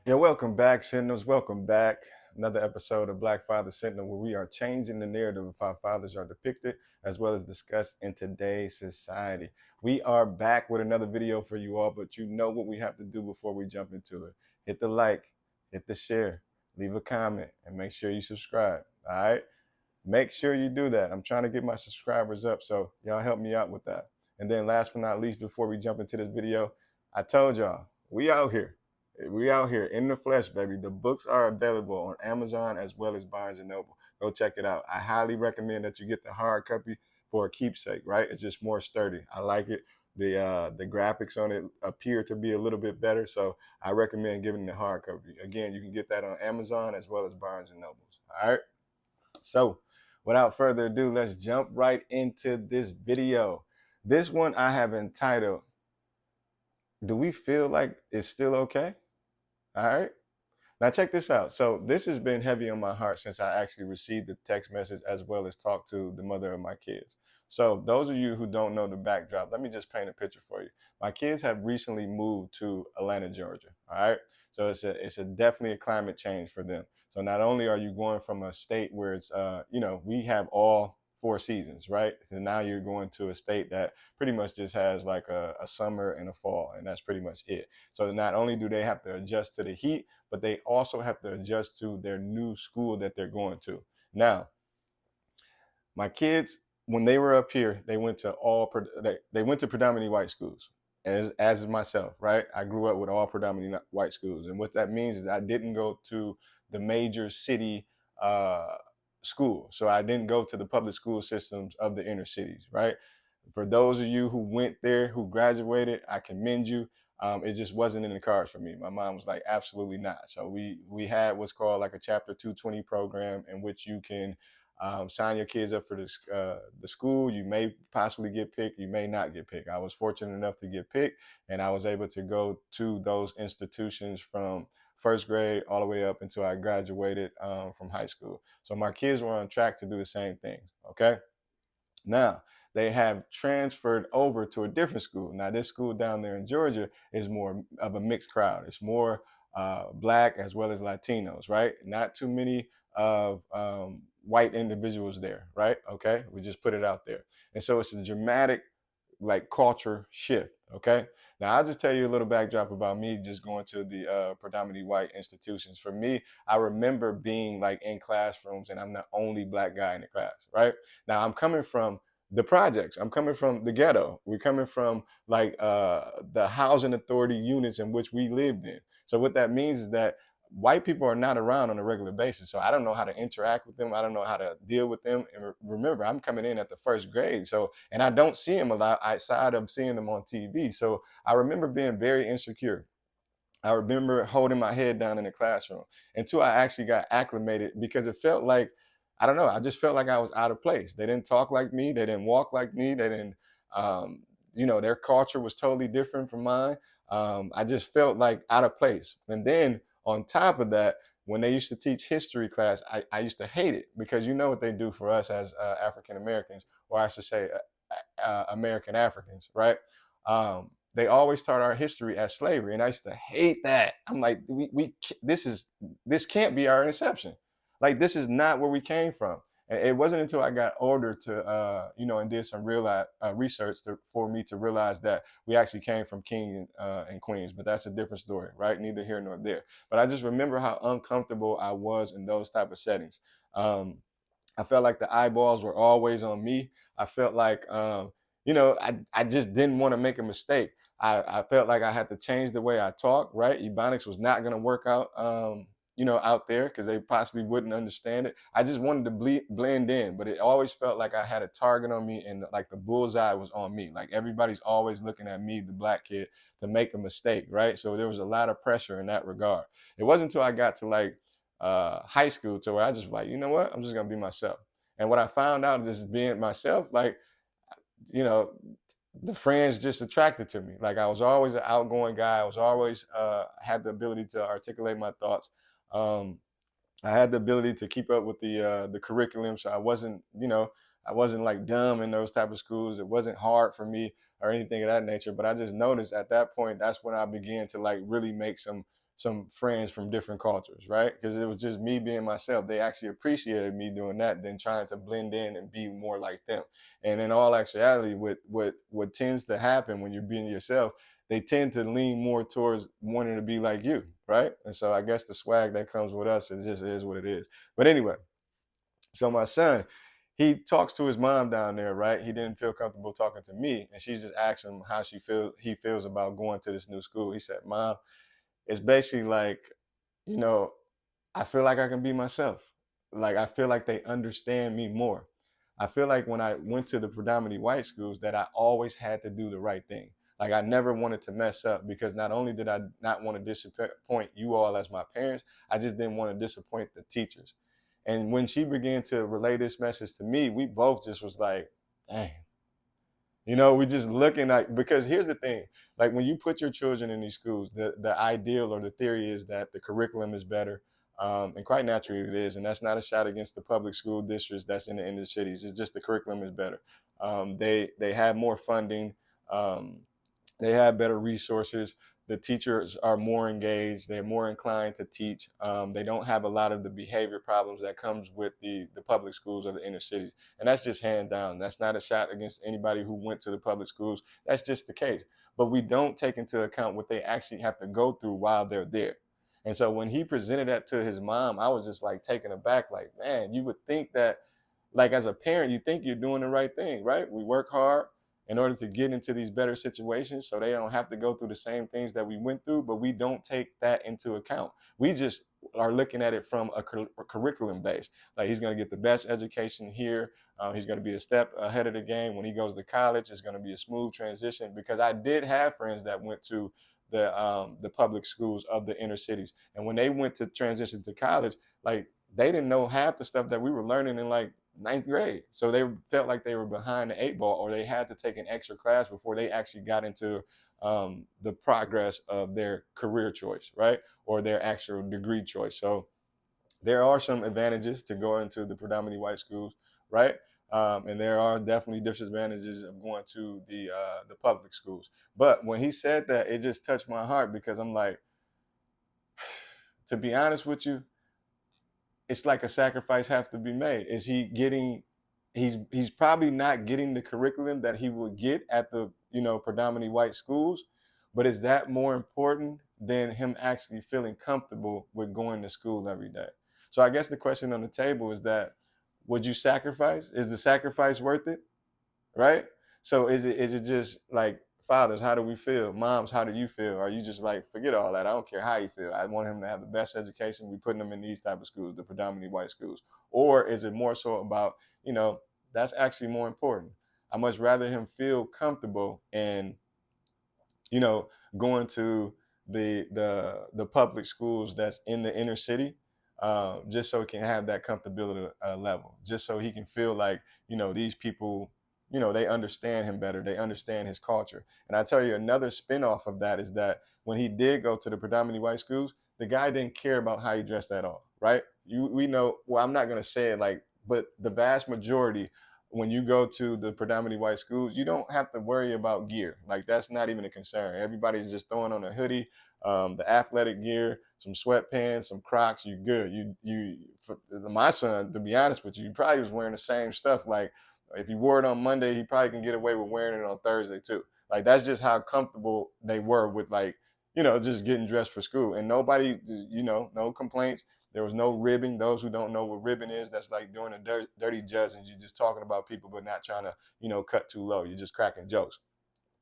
Yeah, welcome back, Sentinels. Welcome back. Another episode of Black Father Sentinel, where we are changing the narrative of how fathers are depicted as well as discussed in today's society. We are back with another video for you all, but you know what we have to do before we jump into it. Hit the like, hit the share, leave a comment, and make sure you subscribe. All right? Make sure you do that. I'm trying to get my subscribers up, so y'all help me out with that. And then last but not least, before we jump into this video, I told y'all, we out here. We out here in the flesh, baby. The books are available on Amazon as well as Barnes & Noble. Go check it out. I highly recommend that you get the hard copy for a keepsake, right? It's just more sturdy. I like it. The graphics on it appear to be a little bit better, so I recommend giving the hard copy. Again, you can get that on Amazon as well as Barnes & Nobles. All right? So without further ado, let's jump right into this video. This one I have entitled, Do We Feel Like It's Still Okay? All right. Now check this out. So this has been heavy on my heart since I actually received the text message as well as talked to the mother of my kids. So those of you who don't know the backdrop, let me just paint a picture for you. My kids have recently moved to Atlanta, Georgia. All right. So it's a definitely a climate change for them. So not only are you going from a state where it's we have all four seasons, right? And now you're going to a state that pretty much just has like a summer and a fall, and that's pretty much it. So not only do they have to adjust to the heat, but they also have to adjust to their new school that they're going to. Now, my kids, when they were up here, they went to they went to predominantly white schools, as myself, right? I grew up with all predominantly white schools, and what that means is I didn't go to the major city school, so I didn't go to the public school systems of the inner cities, right? For those of you who went there, who graduated, I commend you. It just wasn't in the cards for me. My mom was like, absolutely not. So we had what's called like a Chapter 220 program in which you can sign your kids up for the school. You may possibly get picked. You may not get picked. I was fortunate enough to get picked, and I was able to go to those institutions from first grade all the way up until I graduated from high school. So my kids were on track to do the same thing. Okay. Now, they have transferred over to a different school. Now, this school down there in Georgia is more of a mixed crowd. It's more Black as well as Latinos, right? Not too many of white individuals there, right? Okay, we just put it out there. And so it's a dramatic like culture shift, okay? Now, I'll just tell you a little backdrop about me just going to the predominantly white institutions. For me, I remember being like in classrooms and I'm the only Black guy in the class, right? Now, I'm coming from the projects. I'm coming from the ghetto. We're coming from like the housing authority units in which we lived in. So what that means is that white people are not around on a regular basis. So I don't know how to interact with them. I don't know how to deal with them. And remember, I'm coming in at the first grade. So, and I don't see them a lot outside of seeing them on TV. So I remember being very insecure. I remember holding my head down in the classroom until I actually got acclimated because it felt like, I don't know, I just felt like I was out of place. They didn't talk like me. They didn't walk like me. They didn't, their culture was totally different from mine. I just felt like out of place. And then on top of that, when they used to teach history class, I used to hate it because you know what they do for us as African Americans, or I should say American Africans, right? They always taught our history as slavery, and I used to hate that. I'm like, this can't be our inception. Like this is not where we came from. And it wasn't until I got older to, and did some real research for me to realize that we actually came from king and queens. But that's a different story, right? Neither here nor there. But I just remember how uncomfortable I was in those type of settings. I felt like the eyeballs were always on me. I felt like, I just didn't want to make a mistake. I felt like I had to change the way I talk, right? Ebonics was not going to work out, out there because they possibly wouldn't understand it. I just wanted to blend in, but it always felt like I had a target on me and like the bullseye was on me. Like everybody's always looking at me, the Black kid, to make a mistake, right? So there was a lot of pressure in that regard. It wasn't until I got to like high school to where I just like, you know what, I'm just gonna be myself. And what I found out is being myself, like, the friends just attracted to me. Like I was always an outgoing guy. I was always had the ability to articulate my thoughts. Um, I had the ability to keep up with the curriculum, so I wasn't like dumb in those type of schools. It wasn't hard for me or anything of that nature. But I just noticed at that point that's when I began to like really make some friends from different cultures, right? Because it was just me being myself. They actually appreciated me doing that than trying to blend in and be more like them. And in all actuality, what tends to happen when you're being yourself, they tend to lean more towards wanting to be like you, right? And so I guess the swag that comes with us, it just is what it is. But anyway, so my son, he talks to his mom down there, right? He didn't feel comfortable talking to me, and she's just asking him how he feels about going to this new school. He said, "Mom, it's basically like, you know, I feel like I can be myself. Like I feel like they understand me more. I feel like when I went to the predominantly white schools that I always had to do the right thing. Like I never wanted to mess up because not only did I not want to disappoint you all as my parents, I just didn't want to disappoint the teachers." And when she began to relay this message to me, we both just was like, dang, we just looking at, because here's the thing, like when you put your children in these schools, the ideal or the theory is that the curriculum is better. And quite naturally it is. And that's not a shot against the public school districts that's in the inner cities. It's just the curriculum is better. They have more funding. Um, they have better resources. The teachers are more engaged. They're more inclined to teach. They don't have a lot of the behavior problems that comes with the public schools of the inner cities. And that's just hand down. That's not a shot against anybody who went to the public schools. That's just the case. But we don't take into account what they actually have to go through while they're there. And so when he presented that to his mom, I was just like taken aback, like, man, you would think that, like as a parent, you think you're doing the right thing, right? We work hard in order to get into these better situations so they don't have to go through the same things that we went through, but we don't take that into account. We just are looking at it from a curriculum base. Like he's going to get the best education here. He's going to be a step ahead of the game. When he goes to college, it's going to be a smooth transition, because I did have friends that went to the public schools of the inner cities. And when they went to transition to college, like they didn't know half the stuff that we were learning in like ninth grade. So they felt like they were behind the eight ball, or they had to take an extra class before they actually got into the progress of their career choice, right? Or their actual degree choice. So there are some advantages to going to the predominantly white schools, right? And there are definitely disadvantages of going to the public schools. But when he said that, it just touched my heart, because I'm like, to be honest with you, it's like a sacrifice has to be made. Is he getting? He's probably not getting the curriculum that he would get at the predominantly white schools, but is that more important than him actually feeling comfortable with going to school every day? So I guess the question on the table is that, would you sacrifice? Is the sacrifice worth it? Right? So is it just like, fathers, how do we feel? Moms, how do you feel? Are you just like, forget all that? I don't care how you feel. I want him to have the best education. We putting him in these type of schools, the predominantly white schools. Or is it more so about, that's actually more important. I much rather him feel comfortable and you know, going to the public schools that's in the inner city, just so he can have that comfortability level, just so he can feel like these people, they understand him better, they understand his culture. And I tell you, another spinoff of that is that when he did go to the predominantly white schools, the guy didn't care about how he dressed at all, right? We know. Well, I'm not gonna say it like, but the vast majority, when you go to the predominantly white schools, you don't have to worry about gear. Like that's not even a concern. Everybody's just throwing on a hoodie, the athletic gear, some sweatpants, some Crocs. You good. For my son, to be honest with you, he probably was wearing the same stuff. Like if he wore it on Monday, he probably can get away with wearing it on Thursday too. Like that's just how comfortable they were with like just getting dressed for school, and nobody, no complaints. There was no ribbing. Those who don't know what ribbing is, that's like doing a dirty judging. You're just talking about people, but not trying to, cut too low. You're just cracking jokes.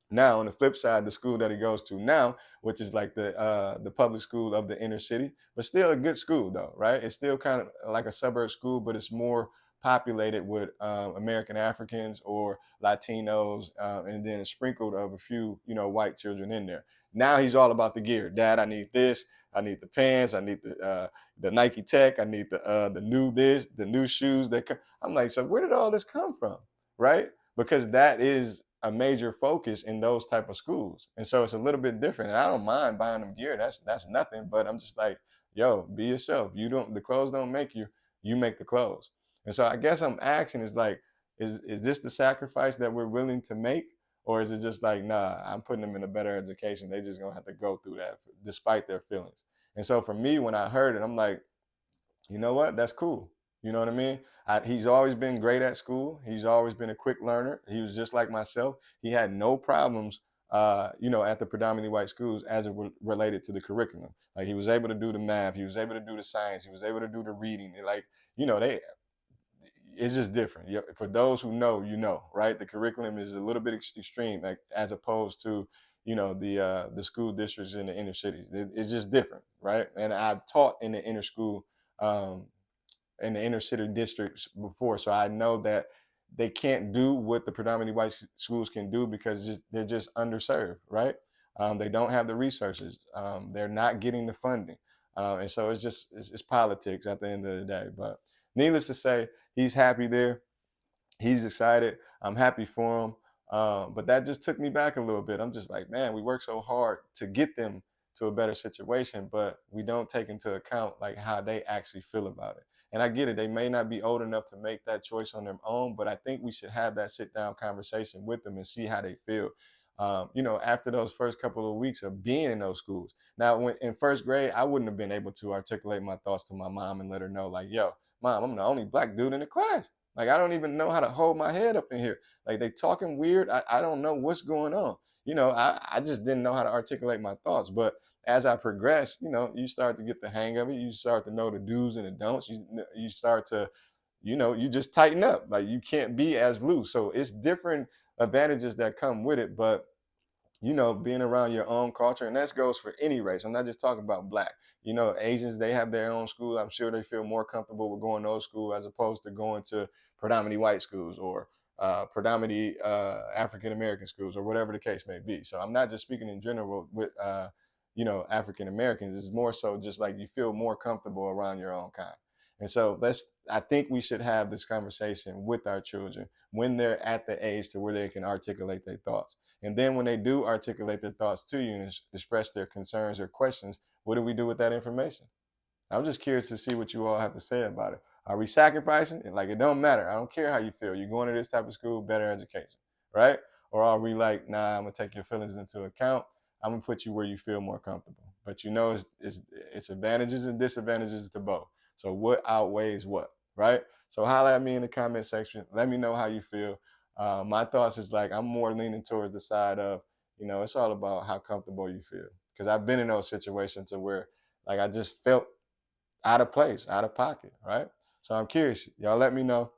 Now, on the flip side, the school that he goes to now, which is like the public school of the inner city, but still a good school though, right? It's still kind of like a suburb school, but it's more populated with American Africans or Latinos, and then sprinkled of a few, white children in there. Now he's all about the gear. Dad, I need this. I need the pants. I need the Nike Tech. I need the new this, the new shoes. I'm like, so where did all this come from, right? Because that is a major focus in those type of schools, and so it's a little bit different. And I don't mind buying them gear. That's nothing. But I'm just like, yo, be yourself. You don't. The clothes don't make you. You make the clothes. And so I guess I'm asking is like, is this the sacrifice that we're willing to make? Or is it just like, nah, I'm putting them in a better education. They just gonna have to go through that despite their feelings. And so for me, when I heard it, I'm like, you know what? That's cool. You know what I mean? He's always been great at school. He's always been a quick learner. He was just like myself. He had no problems, at the predominantly white schools as it related to the curriculum. Like he was able to do the math. He was able to do the science. He was able to do the reading. Like, they it's just different. For those who know, right? The curriculum is a little bit extreme, like as opposed to the school districts in the inner cities. It's just different, right? And I've taught in the inner school, um, in the inner city districts before, so I know that they can't do what the predominantly white schools can do because they're just underserved, right? They don't have the resources. They're not getting the funding, and so it's politics at the end of the day. But needless to say, he's happy there. He's excited. I'm happy for him. But that just took me back a little bit. I'm just like, man, we work so hard to get them to a better situation, but we don't take into account like how they actually feel about it. And I get it. They may not be old enough to make that choice on their own, but I think we should have that sit down conversation with them and see how they feel. After those first couple of weeks of being in those schools. Now, when in first grade, I wouldn't have been able to articulate my thoughts to my mom and let her know, like, yo, mom, I'm the only black dude in the class. Like, I don't even know how to hold my head up in here. Like, they talking weird. I don't know what's going on. I just didn't know how to articulate my thoughts. But as I progressed, you start to get the hang of it. You start to know the do's and the don'ts. You start to, you just tighten up. Like, you can't be as loose. So it's different advantages that come with it. But being around your own culture, and that goes for any race. I'm not just talking about black. Asians, they have their own school. I'm sure they feel more comfortable with going to those schools as opposed to going to predominantly white schools or predominantly African American schools or whatever the case may be. So I'm not just speaking in general with African Americans. It's more so just like you feel more comfortable around your own kind. And so I think we should have this conversation with our children when they're at the age to where they can articulate their thoughts. And then when they do articulate their thoughts to you and express their concerns or questions, what do we do with that information? I'm just curious to see what you all have to say about it. Are we sacrificing? Like, it don't matter. I don't care how you feel. You're going to this type of school, better education, right? Or are we like, nah, I'm gonna take your feelings into account. I'm gonna put you where you feel more comfortable. But it's advantages and disadvantages to both. So what outweighs what, right? So holler at me in the comment section. Let me know how you feel. My thoughts is like I'm more leaning towards the side of, it's all about how comfortable you feel. Because I've been in those situations to where like I just felt out of place, out of pocket, right? So I'm curious. Y'all let me know,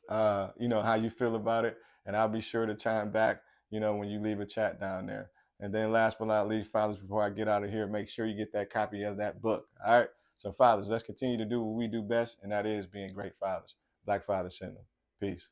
how you feel about it, and I'll be sure to chime back, when you leave a chat down there. And then last but not least, fathers, before I get out of here, make sure you get that copy of that book. All right. So fathers, let's continue to do what we do best, and that is being great fathers. Black Father Syndrome. Peace.